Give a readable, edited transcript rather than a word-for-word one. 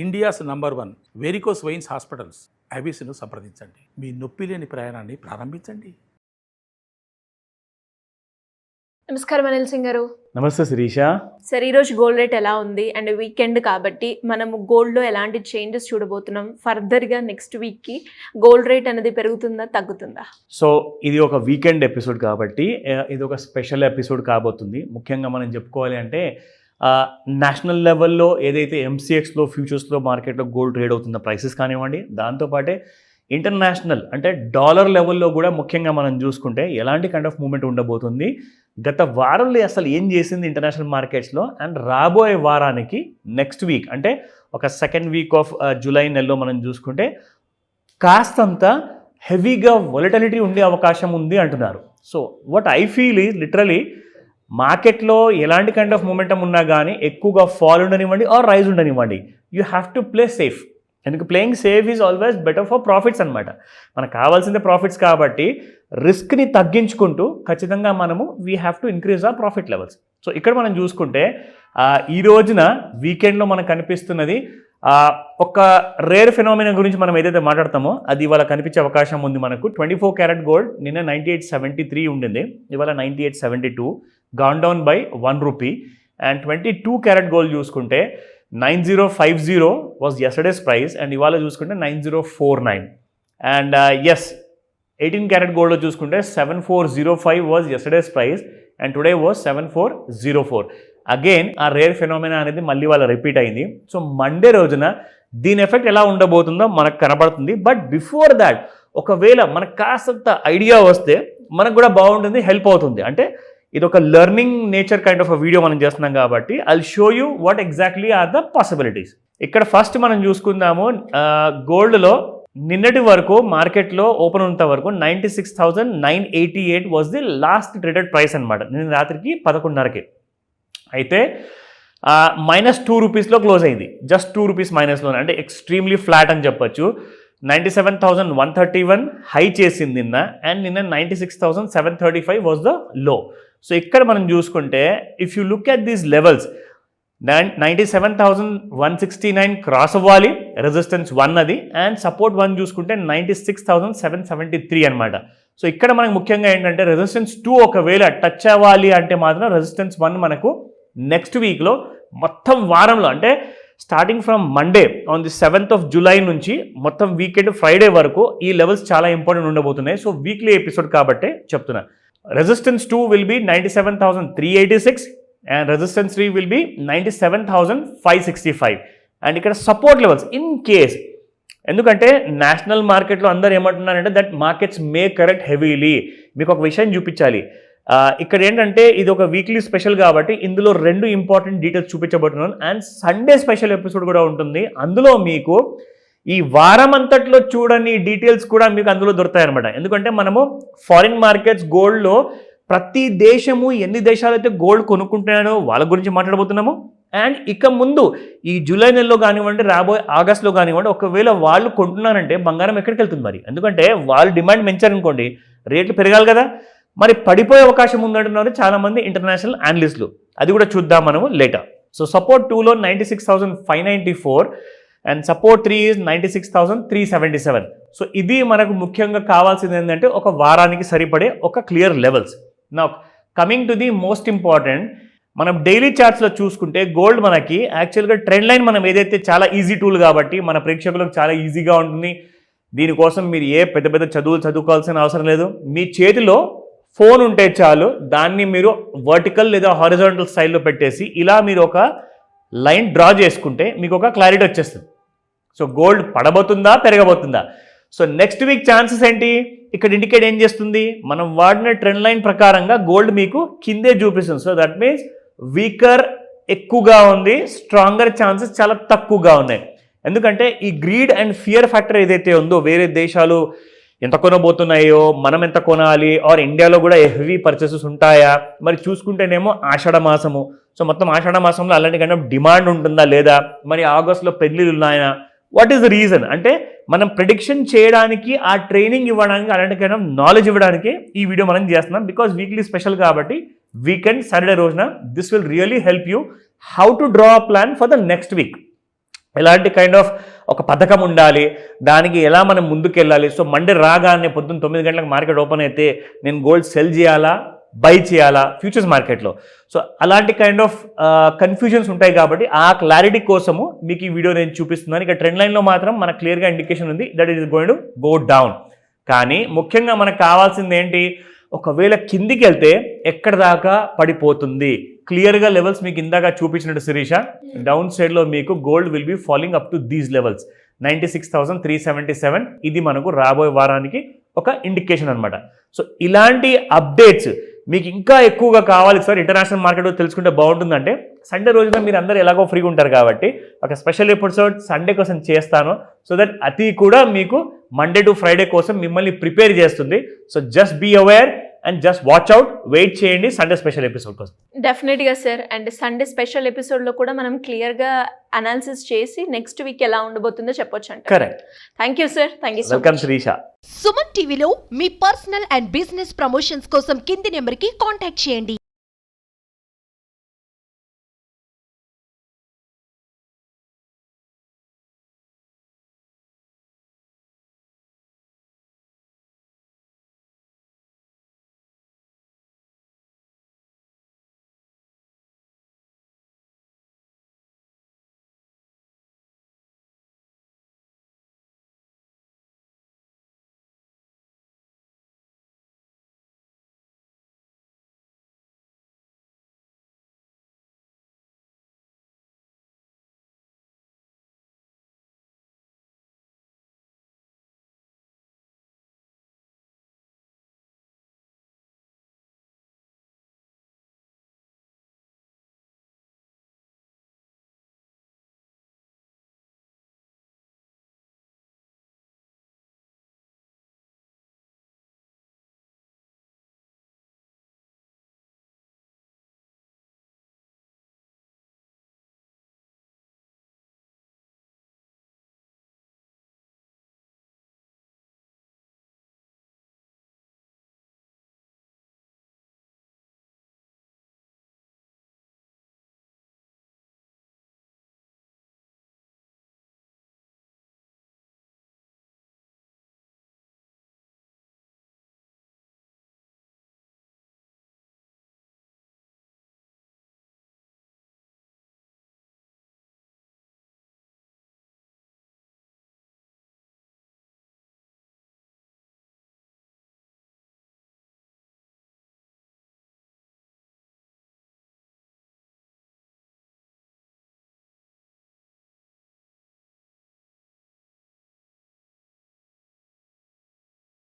India's number 1 varicose veins hospitals ఐబీసీను సంప్రదించండి. మీ నొప్పి లేని ప్రయాణాన్ని ప్రారంభించండి. నమస్కారం అనిల్ సింగ్ గారు. నమస్తే శిరీష. సార్, ఈరోజు గోల్డ్ రేట్ ఎలా ఉంది అండ్ వీకెండ్ కాబట్టి మనము గోల్డ్లో ఎలాంటి చేంజెస్ చూడబోతున్నాం? ఫర్దర్గా నెక్స్ట్ వీక్కి గోల్డ్ రేట్ అనేది పెరుగుతుందా తగ్గుతుందా? సో ఇది ఒక వీకెండ్ ఎపిసోడ్ కాబట్టి ఇది ఒక స్పెషల్ ఎపిసోడ్ కాబోతుంది. ముఖ్యంగా మనం చెప్పుకోవాలి అంటే నేషనల్ లెవెల్లో ఏదైతే ఎంసీఎక్స్లో ఫ్యూచర్స్లో మార్కెట్లో గోల్డ్ ట్రేడ్ అవుతున్న ప్రైసెస్ కానివ్వండి, దాంతోపాటే ఇంటర్నేషనల్ అంటే డాలర్ లెవెల్లో కూడా ముఖ్యంగా మనం చూసుకుంటే ఎలాంటి కైండ్ ఆఫ్ మూమెంట్ ఉండబోతుంది, గత వారంలో అసలు ఏం చేసింది ఇంటర్నేషనల్ మార్కెట్స్లో, అండ్ రాబోయే వారానికి నెక్స్ట్ వీక్ అంటే ఒక సెకండ్ వీక్ ఆఫ్ జూలై నెలలో మనం చూసుకుంటే కాస్తంత హెవీగా వొలటిలిటీ ఉండే అవకాశం ఉంది అంటున్నారు. So what I feel is literally మార్కెట్లో ఎలాంటి కైండ్ ఆఫ్ మూమెంటం ఉన్నా కానీ ఎక్కువగా ఫాల్ ఉండనివ్వండి ఆర్ రైజ్ ఉండనివ్వండి, you have to play safe. ఎందుకు playing safe is always better for profits అనమాట. మనకు కావాల్సిందే ప్రాఫిట్స్ కాబట్టి రిస్క్ని తగ్గించుకుంటూ ఖచ్చితంగా మనము వీ హ్యావ్ టు ఇంక్రీజ్ ఆ ప్రాఫిట్ లెవెల్స్. సో ఇక్కడ మనం చూసుకుంటే ఈ రోజున వీకెండ్లో మనకు కనిపిస్తున్నది ఒక రేర్ ఫినామినా గురించి మనం ఏదైతే మాట్లాడతామో అది ఇవాళ కనిపించే అవకాశం ఉంది మనకు. 24 క్యారెట్ గోల్డ్ నిన్న 98.73 ఉండింది, ఇవాళ 98.72, gone down by 1 rupee. And 22 carat gold చూసుకుంటే 9050 వాజ్ యెస్టర్డేస్ ప్రైస్ అండ్ ఇవాళ చూసుకుంటే 9049. అండ్ ఎస్ 18 క్యారెట్ గోల్డ్లో చూసుకుంటే 7405 was yesterday's price and today was 7404. Again ఆ రేర్ ఫెనోమినా అనేది మళ్ళీ వాళ్ళ రిపీట్ అయింది. సో మండే రోజున దీని ఎఫెక్ట్ ఎలా ఉండబోతుందో మనకు కనబడుతుంది. బట్ బిఫోర్ దాట్ ఒకవేళ మనకు కాస్తంత ఐడియా వస్తే మనకు కూడా బాగుంటుంది, హెల్ప్ అవుతుంది. అంటే ఇది ఒక learning nature kind of video మనం చేస్తున్నాం కాబట్టి I'll show you what exactly are the possibilities. ఇక్కడ ఫస్ట్ మనం చూసుకుందాము గోల్డ్లో నిన్నటి వరకు మార్కెట్లో ఓపెన్ ఉన్నంత వరకు 96,988 was the last traded price అనమాట. నిన్న రాత్రికి 11:30కి. అయితే -2 రూపీస్లో క్లోజ్ అయింది, జస్ట్ 2 రూపీస్ మైనస్లోనే, అంటే ఎక్స్ట్రీమ్లీ ఫ్లాట్ అని చెప్పొచ్చు. 97,131 హై చేసింది నిన్న అండ్ నిన్న 96,735 వాజ్ ద లో. సో ఇక్కడ మనం చూసుకుంటే if you look at these levels 97,169 cross అవ్వాలి, రెసిస్టెన్స్ 1 అది, అండ్ సపోర్ట్ 1 చూసుకుంటే 96,773 అనమాట. సో ఇక్కడ మనకు ముఖ్యంగా ఏంటంటే రెసిస్టెన్స్ 2 ఒకవేళ టచ్ అవ్వాలి అంటే మాత్రం రెసిస్టెన్స్ 1 మనకు నెక్స్ట్ వీక్లో మొత్తం వారంలో అంటే starting from Monday on the 7th of July నుంచి మొత్తం వీకెండ్ ఫ్రైడే వరకు ఈ లెవెల్స్ చాలా ఇంపార్టెంట్ ఉండబోతున్నాయి. సో వీక్లీ ఎపిసోడ్ కాబట్టి చెప్తున్నా. Resistance 2 will be 97,386 and resistance 3 will be 97,565. And ఇక్కడ సపోర్ట్ లెవెల్స్ ఇన్ కేస్, ఎందుకంటే నేషనల్ మార్కెట్లో అందరూ ఏమంటున్నారంటే that markets May correct heavily. మీకు ఒక విషయం చూపించాలి. ఇక్కడ ఏంటంటే ఇది ఒక వీక్లీ స్పెషల్ కాబట్టి ఇందులో 2 ఇంపార్టెంట్ డీటెయిల్స్ చూపించబోతున్నాను అండ్ సండే స్పెషల్ ఎపిసోడ్ కూడా ఉంటుంది. అందులో మీకు ఈ వారం అంతట్లో చూడని డీటెయిల్స్ కూడా మీకు అందులో దొరుకుతాయి అనమాట. ఎందుకంటే మనము ఫారిన్ మార్కెట్స్ గోల్డ్లో ప్రతి దేశము ఎన్ని దేశాలైతే గోల్డ్ కొనుక్కుంటున్నారో వాళ్ళ గురించి మాట్లాడబోతున్నాము. అండ్ ఇక ముందు ఈ జూలై నెలలో కానివ్వండి, రాబోయే ఆగస్ట్లో కానివ్వండి, ఒకవేళ వాళ్ళు కొంటున్నారంటే బంగారం ఎక్కడికి వెళ్తుంది మరి? ఎందుకంటే వాళ్ళు డిమాండ్ పెంచారనుకోండి, రేట్లు పెరగాలి కదా, మరి పడిపోయే అవకాశం ఉందంటున్నారు చాలామంది ఇంటర్నేషనల్ అనలిస్టులు. అది కూడా చూద్దాం మనము లేటర్. సో సపోర్ట్ 2లో 96,594 అండ్ సపోర్ట్ 3 ఈజ్ 96,377. సో ఇది మనకు ముఖ్యంగా కావాల్సింది ఏంటంటే ఒక వారానికి సరిపడే ఒక clear levels. Now coming to the most important, మనం డైలీ చార్ట్స్లో చూసుకుంటే గోల్డ్ మనకి యాక్చువల్గా ట్రెండ్ లైన్ మనం ఏదైతే చాలా ఈజీ టూల్ కాబట్టి మన ప్రేక్షకులకు చాలా ఈజీగా ఉంటుంది. దీనికోసం మీరు ఏ పెద్ద పెద్ద చదువుకోవాల్సిన అవసరం లేదు. మీ చేతిలో ఫోన్ ఉంటే చాలు, దాన్ని మీరు వర్టికల్ లేదా హారిజాంటల్ స్టైల్లో పెట్టేసి ఇలా మీరు ఒక లైన్ డ్రా చేసుకుంటే మీకు ఒక క్లారిటీ వచ్చేస్తుంది. సో గోల్డ్ పడబోతుందా పెరగబోతుందా? సో నెక్స్ట్ వీక్ ఛాన్సెస్ ఏంటి? ఇక్కడ ఇండికేట్ ఏం చేస్తుంది? మనం వాడిన ట్రెండ్ లైన్ ప్రకారంగా గోల్డ్ మీకు కిందే చూపిస్తుంది. సో దట్ మీన్స్ వీకర్ ఎక్కువగా ఉంది, స్ట్రాంగర్ ఛాన్సెస్ చాలా తక్కువగా ఉన్నాయి. ఎందుకంటే ఈ గ్రీడ్ అండ్ ఫియర్ ఫ్యాక్టర్ ఏదైతే ఉందో, వేరే దేశాలు ఎంత కొనబోతున్నాయో మనం ఎంత కొనాలి, ఆర్ ఇండియాలో కూడా హెవీ పర్చేసెస్ ఉంటాయా, మరి చూసుకుంటేనేమో ఆషాఢ మాసము. సో మొత్తం ఆషాఢ మాసంలో అలాంటి కన్నా డిమాండ్ ఉంటుందా లేదా, మరి ఆగస్టులో పెళ్ళిళ్ళు ఉన్నాయా, వాట్ ఈస్ ద రీజన్ అంటే మనం ప్రిడిక్షన్ చేయడానికి, ఆ ట్రైనింగ్ ఇవ్వడానికి, అలాంటి కైనా నాలెడ్జ్ ఇవ్వడానికి ఈ వీడియో మనం చేస్తున్నాం. బికాజ్ వీక్లీ స్పెషల్ కాబట్టి వీకెండ్ సాటర్డే రోజున this will really help you how to draw a plan for the next week. ఎలాంటి కైండ్ ఆఫ్ ఒక పథకం ఉండాలి, దానికి ఎలా మనం ముందుకెళ్ళాలి. సో మండే రాగానే పొద్దున్న 9 గంటలకు మార్కెట్ ఓపెన్ అయితే నేను గోల్డ్ సెల్ చేయాలా, బై చేయాలా ఫ్యూచర్స్ మార్కెట్లో. సో అలాంటి కైండ్ ఆఫ్ కన్ఫ్యూజన్స్ ఉంటాయి కాబట్టి ఆ క్లారిటీ కోసము మీకు ఈ వీడియో నేను చూపిస్తున్నాను. ఇక ట్రెండ్ లైన్లో మాత్రం మనకు క్లియర్గా ఇండికేషన్ ఉంది that it is going to go down. కానీ ముఖ్యంగా మనకు కావాల్సింది ఏంటి, ఒకవేళ కిందికి వెళ్తే ఎక్కడ దాకా పడిపోతుంది, క్లియర్గా లెవెల్స్ మీకు ఇందాక చూపించినట్టు శిరీష, డౌన్ సైడ్లో మీకు gold will be falling up to these levels 96,377. ఇది మనకు రాబోయే వారానికి ఒక ఇండికేషన్ అనమాట. సో ఇలాంటి అప్డేట్స్ మీకు ఇంకా ఎక్కువగా కావాలి సార్, ఇంటర్నేషనల్ మార్కెట్ తెలుసుకుంటే బాగుంటుందంటే సండే రోజున మీరు అందరూ ఎలాగో ఫ్రీగా ఉంటారు కాబట్టి ఒక స్పెషల్ ఎపిసోడ్ సండే కోసం చేస్తాను. సో దట్ అది కూడా మీకు మండే టు ఫ్రైడే కోసం మిమ్మల్ని ప్రిపేర్ చేస్తుంది. So just be aware and just watch out, wait చేయండి సండే స్పెషల్ ఎపిసోడ్ కోసం. డెఫినెట్గా సార్. అండ్ సండే స్పెషల్ ఎపిసోడ్లో కూడా మనం క్లియర్గా అనాలిసిస్ చేసి నెక్స్ట్ వీక్ ఎలా ఉండబోతుందో చెప్పొచ్చు అంట. Correct. Thank you sir. Thank you. Welcome Sirisha. Suman టీవీలో మీ పర్సనల్ అండ్ బిజినెస్ ప్రమోషన్స్ కోసం కింది నెంబర్కి కాంటాక్ట్ చేయండి.